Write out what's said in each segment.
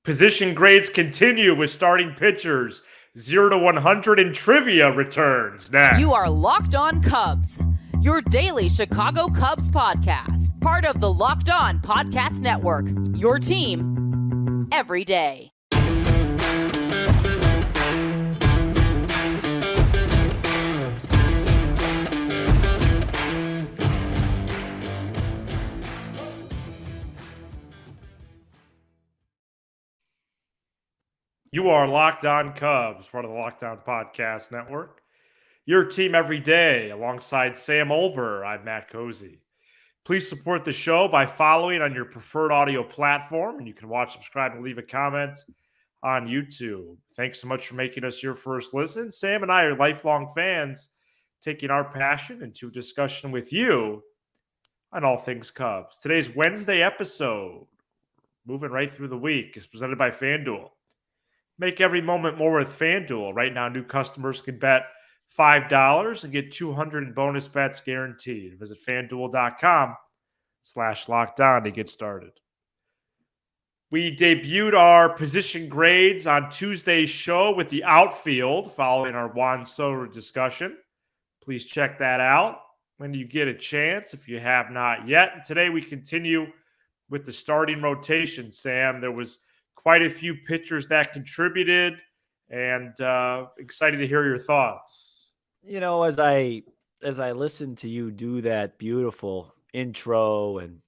Position grades continue with starting pitchers. 0 to 100 and trivia returns next. You are Locked On Cubs, your daily Chicago Cubs podcast. Part of the Locked On Podcast Network, your team every day. You are Locked On Cubs, part of the Locked On Podcast Network. Your team every day, alongside Sam Olber. I'm Matt Cozy. Please support the show by following on your preferred audio platform, and you can watch, subscribe, and leave a comment on YouTube. Thanks so much for making us your first listen. Sam and I are lifelong fans, taking our passion into discussion with you on all things Cubs. Today's Wednesday episode, moving right through the week, is presented by FanDuel. Make every moment more with FanDuel. Right now, new customers can bet $5 and get $200 in bonus bets guaranteed. Visit FanDuel.com/lockedon to get started. We debuted our position grades on Tuesday's show with the outfield following our Juan Soto discussion. Please check that out when you get a chance if you have not yet. And today we continue with the starting rotation, Sam. There was quite a few pitchers that contributed, and excited to hear your thoughts. You know, as I listened to you do that beautiful intro and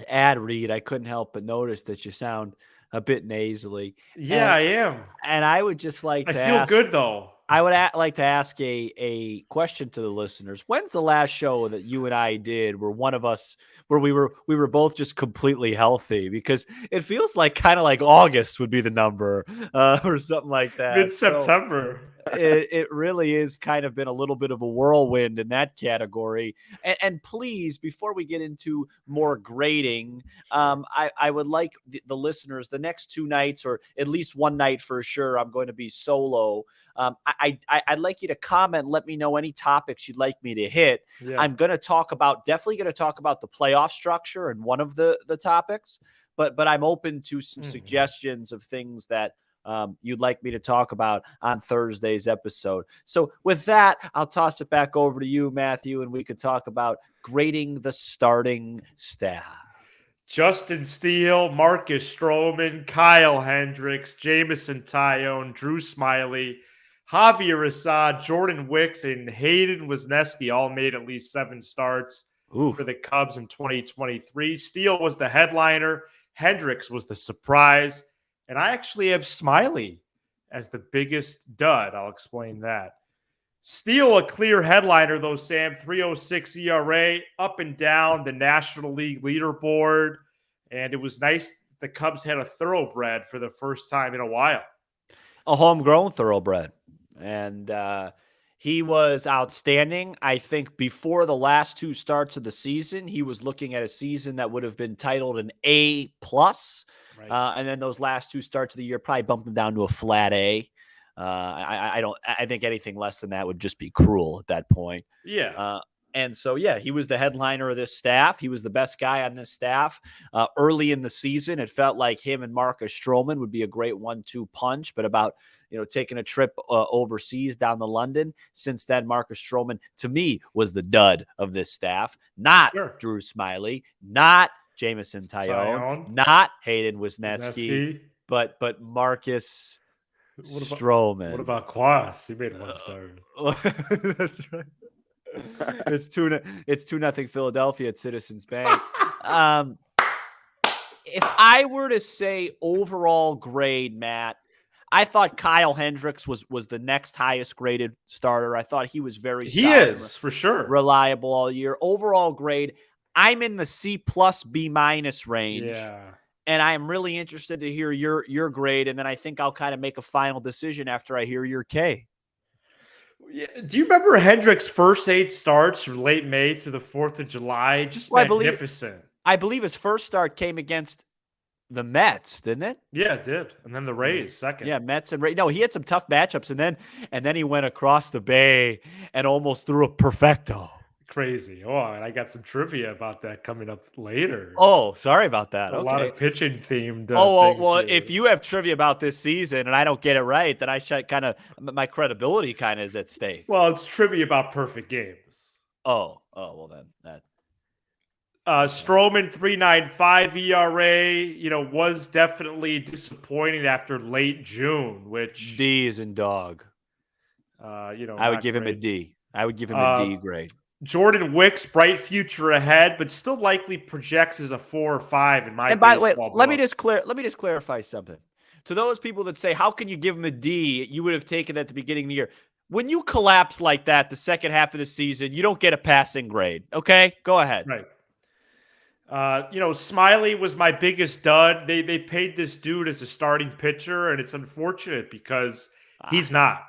ad read, I couldn't help but notice that you sound a bit nasally. Yeah, I am. And I would just like to ask. I feel good, though. I would like to ask a question to the listeners. When's the last show that you and I did where we were both just completely healthy? Because it feels like kind of like August would be the number or something like that. Mid-September. So it really is kind of been a little bit of a whirlwind in that category. And please, before we get into more grading, I would like the listeners, the next two nights, or at least one night for sure, I'm going to be solo. I'd like you to comment, let me know any topics you'd like me to hit. Yeah. I'm definitely going to talk about the playoff structure and one of the topics, but I'm open to some suggestions of things that you'd like me to talk about on Thursday's episode. So with that, I'll toss it back over to you, Matthew, and we could talk about grading the starting staff. Justin Steele, Marcus Stroman, Kyle Hendricks, Jameson Taillon, Drew Smyly, Javier Assad, Jordan Wicks, and Hayden Wesneski all made at least 7 starts for the Cubs in 2023. Steele was the headliner. Hendricks was the surprise. And I actually have Smyly as the biggest dud. I'll explain that. Steele, a clear headliner, though, Sam. 3.06 ERA, up and down the National League leaderboard. And it was nice the Cubs had a thoroughbred for the first time in a while. A homegrown thoroughbred. And he was outstanding. I think before the last 2 starts of the season, he was looking at a season that would have been titled an A+. Right. And then those last 2 starts of the year probably bumped him down to a flat A. I think anything less than that would just be cruel at that point. Yeah. And so, yeah, he was the headliner of this staff. He was the best guy on this staff. Early in the season, it felt like him and Marcus Stroman would be a great 1-2 punch, but about, taking a trip overseas down to London. Since then, Marcus Stroman, to me, was the dud of this staff. Not Drew Smyly, not Jameson Taillon, not Hayden Wesneski, but Marcus Stroman. What about Quas? He made 1 start. That's right. It's 2-0 Philadelphia at Citizens Bank. If I were to say overall grade, Matt, I thought Kyle Hendricks was the next highest graded starter. I thought he was very solid. He is, for sure. Reliable all year. Overall grade, I'm in the C+, B- range. Yeah. And I am really interested to hear your grade, and then I think I'll kind of make a final decision after I hear your K. Yeah. Do you remember Hendricks' first 8 starts from late May through the 4th of July? Just magnificent. I believe his first start came against the Mets, didn't it? Yeah, it did. And then the Rays second. Yeah, Mets and Rays. No, he had some tough matchups, and then he went across the bay and almost threw a perfecto. crazy. Oh, and I got some trivia about that coming up later. Oh, sorry about that. A lot Okay. of pitching themed Oh, things well, here. if you have trivia about this season and I don't get it right, then I should my credibility kind of is at stake. Well, it's trivia about perfect games. Well then that. Stroman 3.95 ERA, was definitely disappointing after late June, which D is in dog. I would not give him a great. D. I would give him a D grade. Jordan Wicks, bright future ahead, but still likely projects as a 4 or 5 in my And by the way, baseball let me book. just clarify something. To those people that say, "How can you give him a D? You would have taken that at the beginning of the year." When you collapse like that, the second half of the season, you don't get a passing grade. Okay, go ahead. Right. Smiley was my biggest dud. They paid this dude as a starting pitcher, and it's unfortunate because he's not.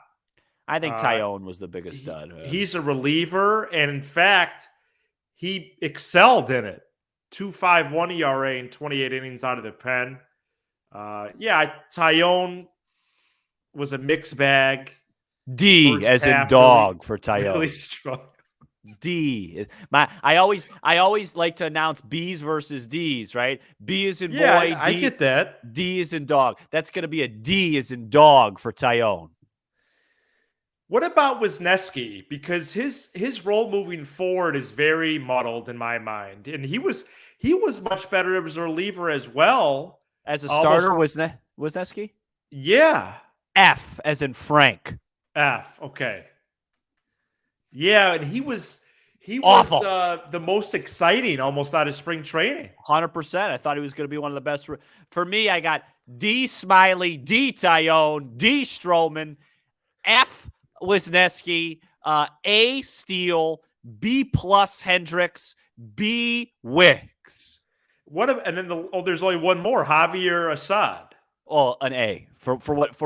I think Uh, Tyone was the biggest stud. He's a reliever, and in fact, he excelled in it. 2.51 ERA in 28 innings out of the pen. Tyone was a mixed bag. D First as in half, dog for really Tyone. strong. D. I always like to announce B's versus D's, right? B is in boy. I get that. D is in dog. That's going to be a D is in dog for Tyone. What about Wisniewski? Because his role moving forward is very muddled in my mind, and he was much better as a reliever as well. As a starter, Wisniewski? Yeah. F as in Frank. F. Okay. Yeah, and he was awful. The most exciting almost out of spring training. 100%. I thought he was going to be one of the best. For me, I got D Smiley, D Tyone, D Stroman, F Wisniewski, A Steele, B plus Hendricks, B Wicks. And then there's only one more, Javier Assad. Oh, an A for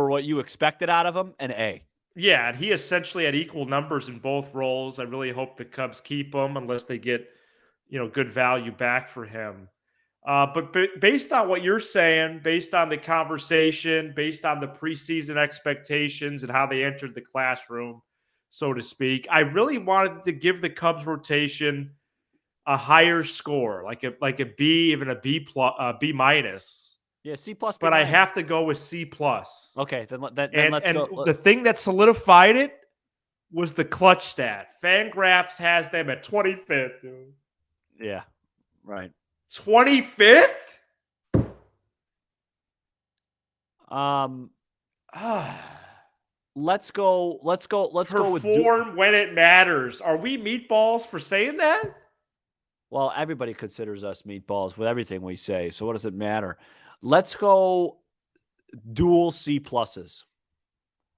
what you expected out of him, an A. Yeah, and he essentially had equal numbers in both roles. I really hope the Cubs keep him unless they get, good value back for him. But based on what you're saying, based on the conversation, based on the preseason expectations and how they entered the classroom, so to speak, I really wanted to give the Cubs rotation a higher score, like a B, even a B plus, B minus. Yeah, C plus. But I have to go with C plus. Okay, then let's go. The thing that solidified it was the clutch stat. Fangraphs has them at 25th, dude. Yeah, right. 25th? Let's go with perform when it matters. Are we meatballs for saying that? Well, everybody considers us meatballs with everything we say. So what does it matter? Let's go dual C pluses.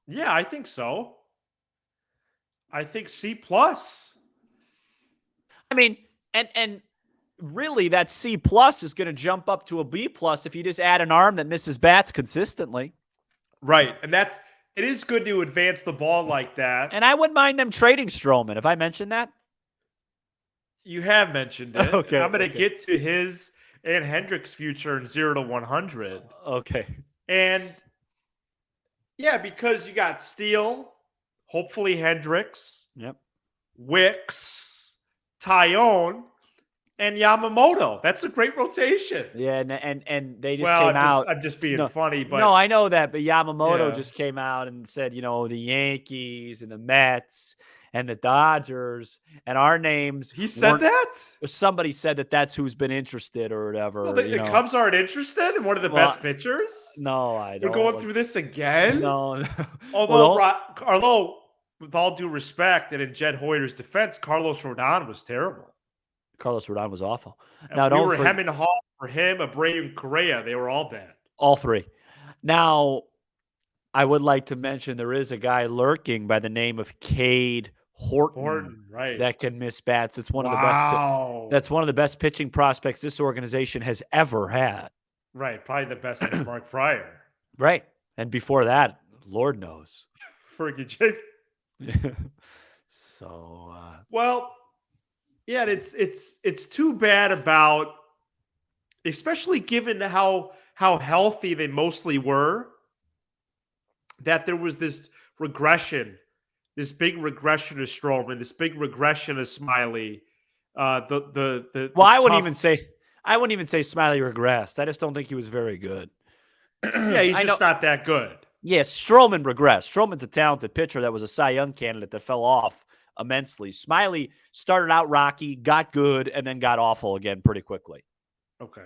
Yeah, I think so. I think C plus. I mean, and really that C plus is going to jump up to a B plus if you just add an arm that misses bats consistently. Right. And it is good to advance the ball like that. And I wouldn't mind them trading Stroman. Have I mentioned that? You have mentioned it. Okay. I'm going to get to his and Hendricks' future in 0 to 100. Okay. And yeah, because you got Steele, hopefully Hendricks, yep, Wicks, Tyone, and Yamamoto. That's a great rotation. Yeah, and they just came out. I'm just being funny, but no, I know that. But Yamamoto just came out and said, the Yankees and the Mets and the Dodgers and our names. He said that? Somebody said that's who's been interested or whatever. Well, the Cubs aren't interested in one of the best pitchers? No, I don't. We're going through this again? No. Although, with all due respect, and in Jed Hoyer's defense, Carlos Rodon was terrible. Carlos Rodon was awful. Now, we were hemming and hawing for him, Abreu, and Correa. They were all bad. All three. Now, I would like to mention there is a guy lurking by the name of Cade Horton, right? That can miss bats. It's one of the best. That's one of the best pitching prospects this organization has ever had. Right, probably the best since Mark Pryor. Right, and before that, Lord knows. Fergie Jake. So, well, yeah, it's too bad about, especially given how healthy they mostly were, that there was this regression this big regression of Strowman, this big regression of Smiley. I wouldn't even say Smiley regressed. I just don't think he was very good. Yeah, he's just not that good. Yes, Strowman regressed. Strowman's a talented pitcher that was a Cy Young candidate that fell off immensely. Smiley started out rocky, got good, and then got awful again pretty quickly. Okay.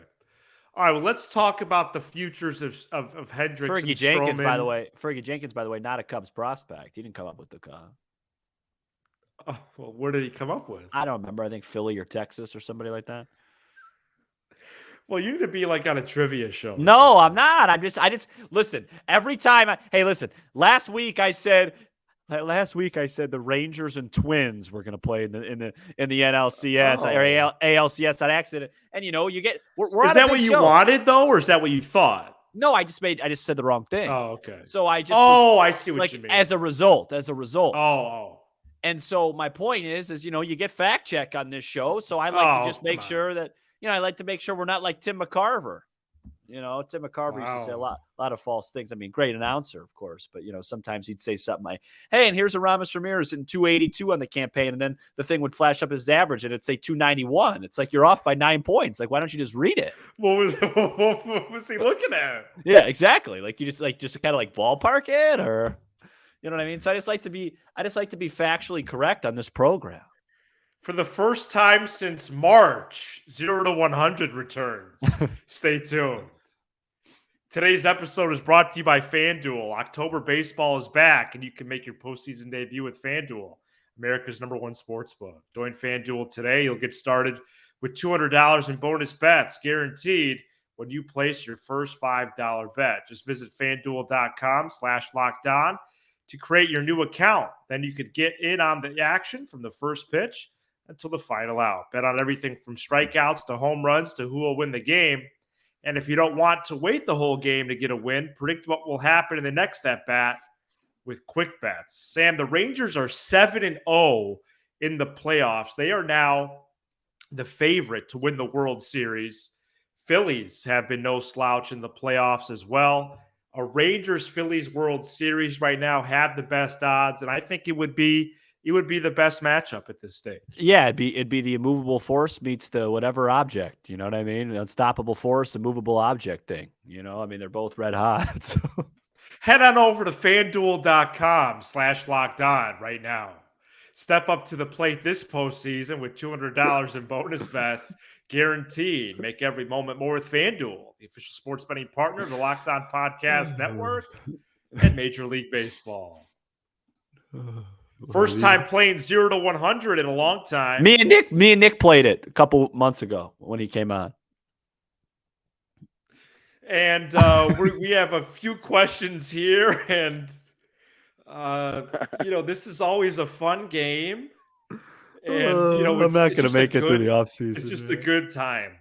All right, well, let's talk about the futures of Hendricks Fergie and Jenkins, Strowman. Fergie Jenkins, by the way, not a Cubs prospect. He didn't come up with the Oh, well, where did he come up with? I don't remember. I think Philly or Texas or somebody like that. Well, you need to be like on a trivia show. No, I'm not. I just listen. Every time listen. Last week I said the Rangers and Twins were going to play in the NLCS or ALCS on accident. And you get we're Is that what you wanted though, or is that what you thought? No, I just said the wrong thing. Oh, okay. So I just I see what you mean. As a result. Oh. And so my point is you get fact check on this show. So I like to just make sure that I like to make sure we're not like Tim McCarver. Tim McCarver used to say a lot of false things. I mean, great announcer, of course, but sometimes he'd say something like, "Hey, and here's a Aramis Ramirez in 282 on the campaign," and then the thing would flash up his average, and it'd say 291. It's like you're off by 9 points. Like, why don't you just read it? What was he looking at? Yeah, exactly. Like you just kind of like ballpark it, or you know what I mean. So I just like to be factually correct on this program. For the first time since March, 0 to 100 returns. Stay tuned. Today's episode is brought to you by FanDuel. October baseball is back, and you can make your postseason debut with FanDuel, America's #1 sportsbook. Join FanDuel today. You'll get started with $200 in bonus bets guaranteed when you place your first $5 bet. Just visit FanDuel.com/lockedon to create your new account. Then you could get in on the action from the first pitch until the final out. Bet on everything from strikeouts to home runs to who will win the game. And if you don't want to wait the whole game to get a win, predict what will happen in the next at-bat with quick bets. Sam, the Rangers are 7-0 in the playoffs. They are now the favorite to win the World Series. Phillies have been no slouch in the playoffs as well. A Rangers-Phillies World Series right now have the best odds, and I think it would be the best matchup at this stage. Yeah, it'd be the immovable force meets the whatever object. You know what I mean? Unstoppable force, immovable object thing. I mean, they're both red hot. So. Head on over to FanDuel.com/lockedon right now. Step up to the plate this postseason with $200 in bonus bets guaranteed. Make every moment more with FanDuel, the official sports betting partner of the Locked On Podcast Network and Major League Baseball. First time playing 0 to 100 in a long time. Me and Nick played it a couple months ago when he came on. And we have a few questions here, and this is always a fun game. And I'm not going to make it through the offseason. It's just a good time.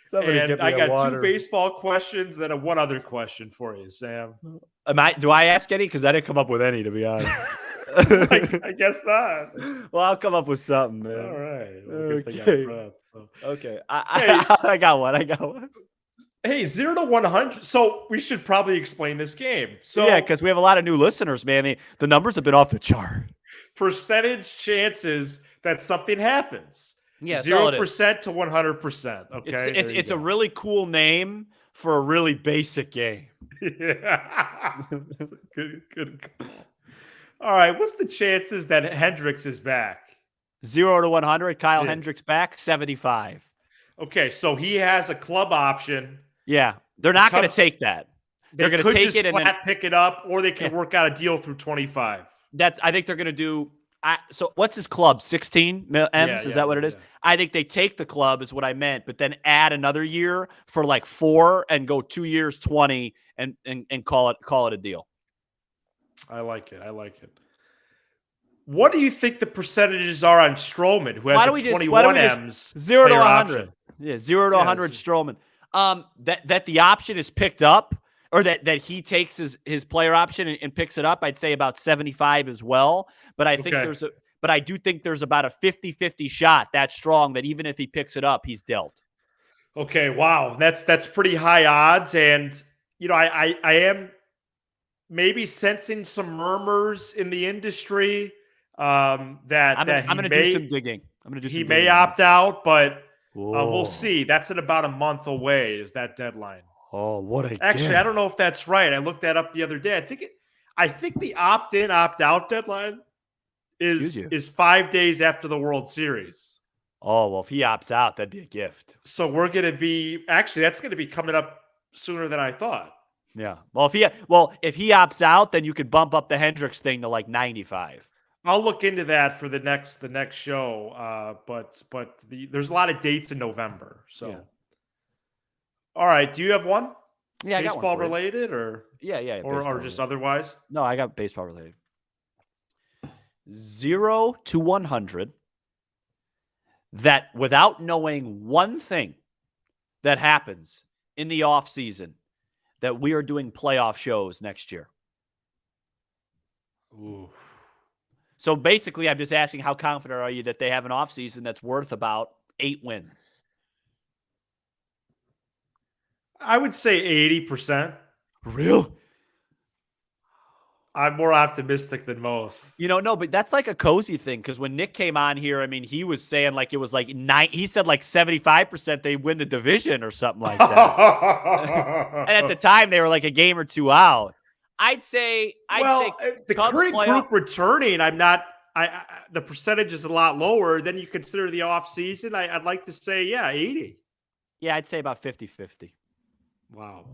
Somebody and I got 2 baseball questions, then one other question for you, Sam. Do I ask any? Because I didn't come up with any, to be honest. I guess not. Well, I'll come up with something, man. All right. Okay. I got one. Hey, 0 to 100. So we should probably explain this game. So yeah, because we have a lot of new listeners, man. The numbers have been off the chart. Percentage chances that something happens. Yeah, 0% to 100%. Okay, it's a really cool name for a really basic game. Yeah, that's a good call. All right, what's the chances that Hendricks is back? 0 to 100. Kyle Hendricks back, 75. Okay, so he has a club option. Yeah, they're not going to take that. They're going to take it and then pick it up, or they can work out a deal through 25. I think they're going to do. So what's his club? 16 M's? Is that what it is? Yeah. I think they take the club is what I meant, but then add another year for like 4 and go 2 years, 20, and call it a deal. I like it. What do you think the percentages are on Strowman, who has 21 M's? 0 to 100. Option? Yeah, 0 to 100 Strowman. That the option is picked up, or that he takes his player option and picks it up, I'd say about 75 as well. But I think I do think there's about a 50-50 shot that strong that even if he picks it up, he's dealt. Okay, wow. That's pretty high odds. And I am maybe sensing some murmurs in the industry that I'm he gonna do may some digging. I'm gonna do he some may digging on opt out, but we'll Whoa. see. That's in about a month away. Is that deadline? Oh, what a Actually, I don't gift. know if that's right. I looked that up the other day. I think the opt-in, opt-out deadline Excuse you. is 5 days after the World Series. Oh, well, if he opts out, that'd be a gift. So we're going to be actually that's going to be coming up sooner than I thought. Yeah. Well, if he opts out, then you could bump up the Hendricks thing to like 95. I'll look into that for the next show. But there's a lot of dates in November. So, Yeah. all right. Do you have one? Yeah, I got one Baseball for you. related or Yeah, or baseball just related. otherwise? No, I got baseball related. 0 to 100. That without knowing one thing that happens in the off season, that we are doing playoff shows next year. Ooh. So basically, I'm just asking, how confident are you that they have an off season that's worth about 8 wins? I would say 80%. Real? I'm more optimistic than most. No, but that's like a cozy thing, because when Nick came on here, I mean, he was saying like it was like 9. He said like 75% they win the division or something like that. And at the time, they were like a game or two out. I'd say the Cubs current playoff. group returning, I'm not. The percentage is a lot lower. Then you consider the off season. I'd like to say, 80. Yeah, I'd say about 50-50. Wow.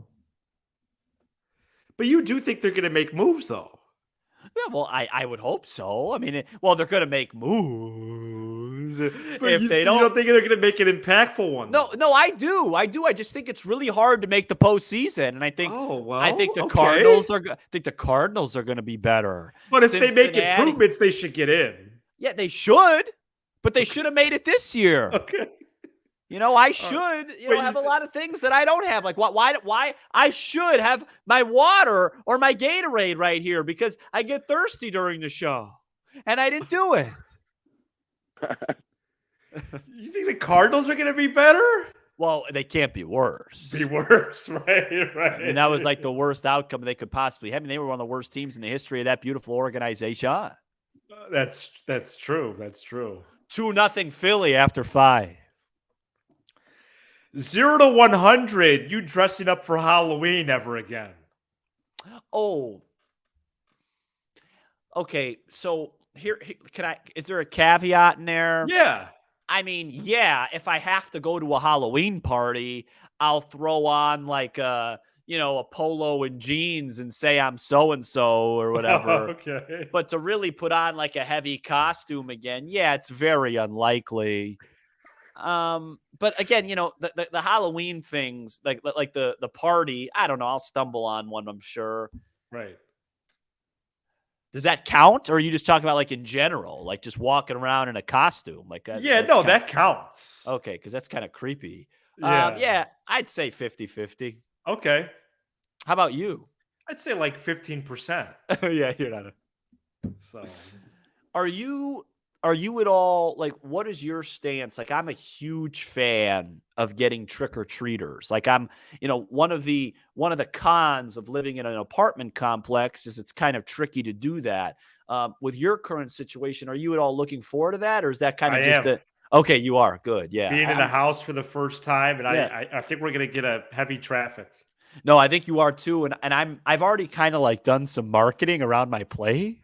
But you do think they're going to make moves, though? Yeah, well, I would hope so. I mean, they're going to make moves. But If you they don't think they're going to make an impactful one? No, I do. I just think it's really hard to make the postseason, and I think the okay. Cardinals are going to be better. But if they make improvements, they should get in. Yeah, they should, but they should have made it this year. Okay. I should have a lot of things that I don't have. Like why I should have my water or my Gatorade right here, because I get thirsty during the show, and I didn't do it. You think the Cardinals are going to be better? Well, they can't be worse. Right. And that was like the worst outcome they could possibly have. I mean, they were one of the worst teams in the history of that beautiful organization. That's true. That's true. 2-0 Philly after 5. 0 to 100. You dressing up for Halloween ever again? Oh. Okay, so here is there a caveat in there? Yeah. I mean, yeah, if I have to go to a Halloween party, I'll throw on like a polo and jeans and say I'm so-and-so or whatever. Okay. But to really put on like a heavy costume again, yeah, it's very unlikely. But again, the Halloween things, like the party, I don't know, I'll stumble on one, I'm sure. Right. Does that count? Or are you just talking about like in general, like just walking around in a costume? Like that counts. Okay, because that's kind of creepy. Yeah. I'd say 50-50. Okay. How about you? I'd say like 15%. Yeah, you're not. So Are you at all like, what is your stance? Like, I'm a huge fan of getting trick-or-treaters. Like, I'm, one of the cons of living in an apartment complex is it's kind of tricky to do that. With your current situation, are you at all looking forward to that? Or is that kind of okay, you are. Good. Yeah. Being in a house for the first time. And I think we're going to get a heavy traffic. No, I think you are too. And I've already kind of like done some marketing around my place.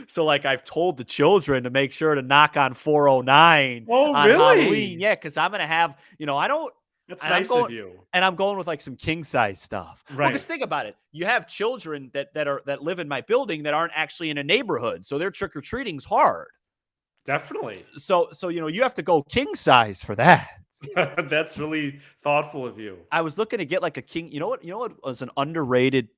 So, like, I've told the children to make sure to knock on 409 on really? Halloween. Yeah, because I'm going to have, I don't. That's nice of you. And I'm going with, like, some king-size stuff. Right. Well, just think about it. You have children that live in my building that aren't actually in a neighborhood, so their trick-or-treating's hard. Definitely. So you have to go king-size for that. That's really thoughtful of you. I was looking to get like a king. You know what was an underrated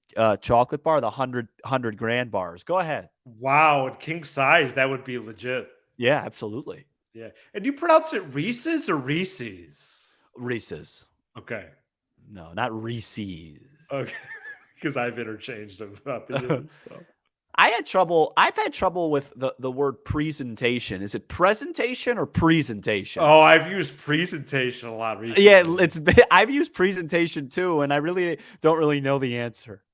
chocolate bar? The 100 grand bars. Go ahead. Wow, and king size, that would be legit. Yeah, absolutely. Yeah, and you pronounce it Reese's or Reese's? Reese's. Okay. No, not Reese's. Okay, because I've interchanged them about the years. So. I've had trouble with the word presentation. Is it presentation or presentation? Oh, I've used presentation a lot recently. Yeah, I've used presentation too, and I really don't know the answer.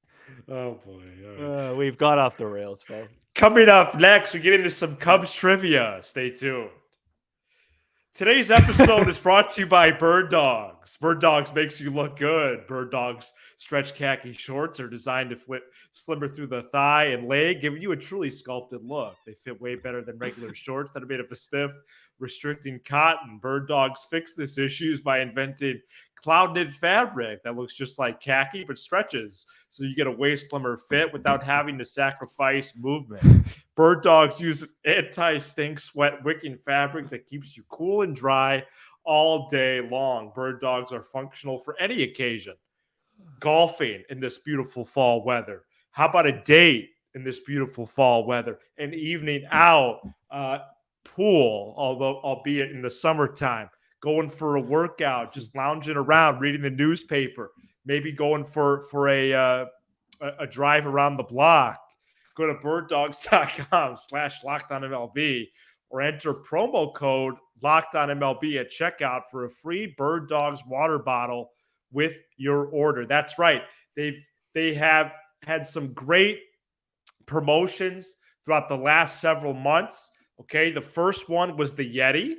Oh boy. All right. We've gone off the rails, folks. Coming up next, we get into some Cubs trivia. Stay tuned. Today's episode is brought to you by Bird Dogs. Bird Dogs makes you look good. Bird Dogs stretch khaki shorts are designed to flip slimmer through the thigh and leg, giving you a truly sculpted look. They fit way better than regular shorts that are made of a stiff, restricting cotton. Bird Dogs fix this issue by inventing cloud knit fabric that looks just like khaki but stretches, so you get a way slimmer fit without having to sacrifice movement. Bird Dogs uses anti-stink sweat wicking fabric that keeps you cool and dry all day long. Bird Dogs are functional for any occasion. Golfing in this beautiful fall weather. How about a date in this beautiful fall weather? An evening out, pool, although albeit in the summertime. Going for a workout, just lounging around, reading the newspaper. Maybe going for a drive around the block. Go to birddogs.com/LockedOnMLB or enter promo code LockedOnMLB at checkout for a free Bird Dogs water bottle with your order. That's right. They have had some great promotions throughout the last several months. Okay, the first one was the Yeti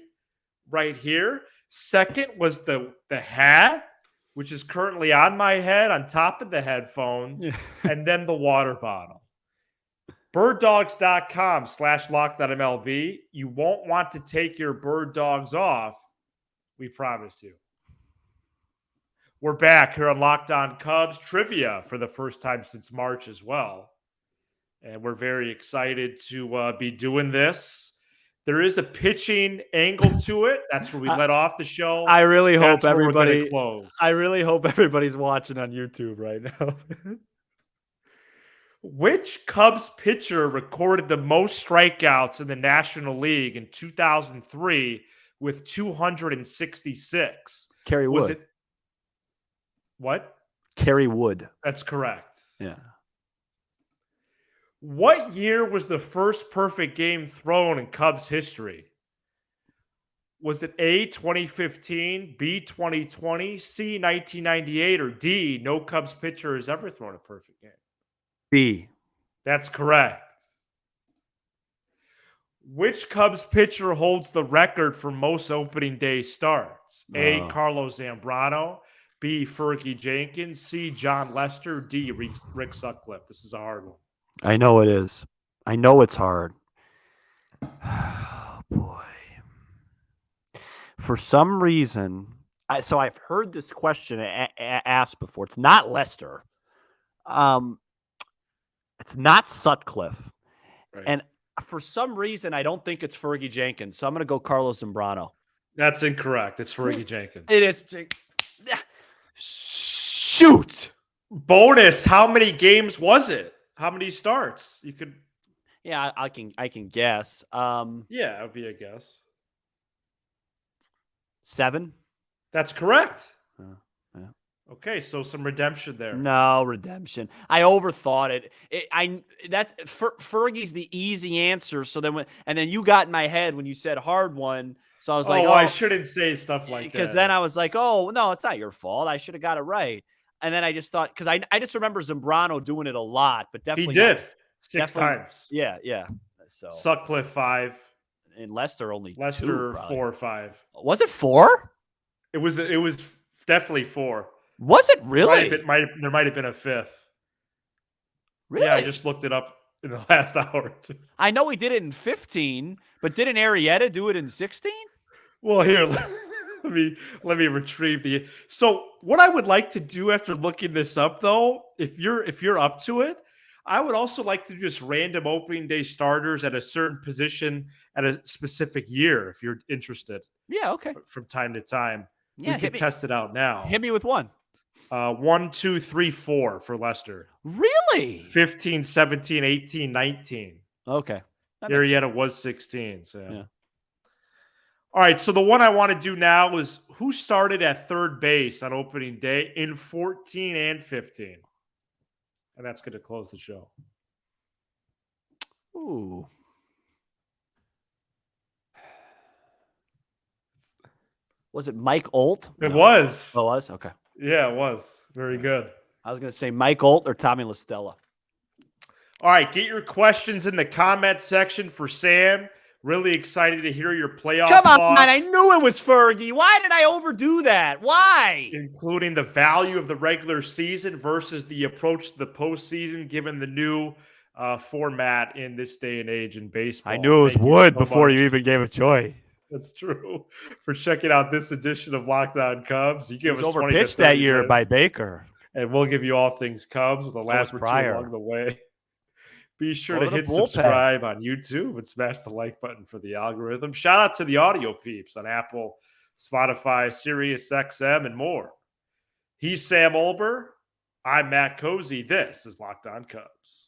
right here. Second was the hat, which is currently on my head on top of the headphones, and then the water bottle. birddogs.com/LockedOnMLB. You won't want to take your Bird Dogs off. We promise you. We're back here on Locked On Cubs trivia for the first time since March as well. And we're very excited to be doing this. There is a pitching angle to it. That's where we let off the show. I really hope That's where we're everybody gonna close. I really hope everybody's watching on YouTube right now. Which Cubs pitcher recorded the most strikeouts in the National League in 2003 with 266? Kerry Wood. Was it what? Kerry Wood. That's correct. Yeah. What year was the first perfect game thrown in Cubs history? Was it A, 2015, B, 2020, C, 1998, or D, no Cubs pitcher has ever thrown a perfect game? B. That's correct. Which Cubs pitcher holds the record for most opening day starts? A, Carlos Zambrano, B, Fergie Jenkins, C, John Lester, D, Rick Sutcliffe. This is a hard one. I know it is. I know it's hard. Oh, boy. For some reason, so I've heard this question asked before. It's not Lester. It's not Sutcliffe. Right. And for some reason, I don't think it's Fergie Jenkins. So I'm going to go Carlos Zambrano. That's incorrect. It's Fergie Jenkins. It is. Shoot. Bonus. How many games was it? How many starts? You could. Yeah, I can guess. Yeah, it would be a guess. 7. That's correct. Yeah. Okay, so some redemption there. No redemption. I overthought it. Fergie's the easy answer. So then, and then you got in my head when you said hard one. So I was like, I shouldn't say stuff like that. Because then I was like, oh no, it's not your fault. I should have got it right. And then I just thought, because I just remember Zambrano doing it a lot, but definitely he did 6 times. Yeah. So Sutcliffe 5, and Lester only 2, 4 or 5. Was it 4? It was definitely 4. Was it really? There might have been a 5th. Really? Yeah, I just looked it up in the last hour or two. I know he did it in 15, but didn't Arrieta do it in 16? Well, here, let me retrieve the. So, what I would like to do after looking this up, though, if you're up to it, I would also like to do just random opening day starters at a certain position at a specific year, if you're interested. Yeah, okay. From time to time, yeah, we can test it out now. Hit me with one. 1, 2, 3, 4 for Lester. Really? 15, 17, 18, 19. Okay. Arrieta was 16. So. Yeah. All right. So the one I want to do now is who started at third base on opening day in 14 and 15. And that's going to close the show. Ooh. Was it Mike Olt? It was. Oh, it was? Okay. Yeah, it was. Very good. I was going to say Mike Olt or Tommy LaStella. All right, get your questions in the comment section for Sam. Really excited to hear your playoff Come on, thoughts, I knew it was Fergie. Why did I overdo that? Why? including the value of the regular season versus the approach to the postseason, given the new format in this day and age in baseball. I knew it was Thank you wood so before much. you even gave it joy. That's true. For checking out this edition of Locked On Cubs, you He give was us 20 to overpitched 30 that year by minutes, Baker. and we'll give you all things Cubs with a laugh or two Pryor. along the way. Be sure Go to to the hit bullpen. subscribe on YouTube and smash the like button for the algorithm. Shout out to the audio peeps on Apple, Spotify, Sirius XM, and more. He's Sam Olber. I'm Matt Cozy. This is Locked On Cubs.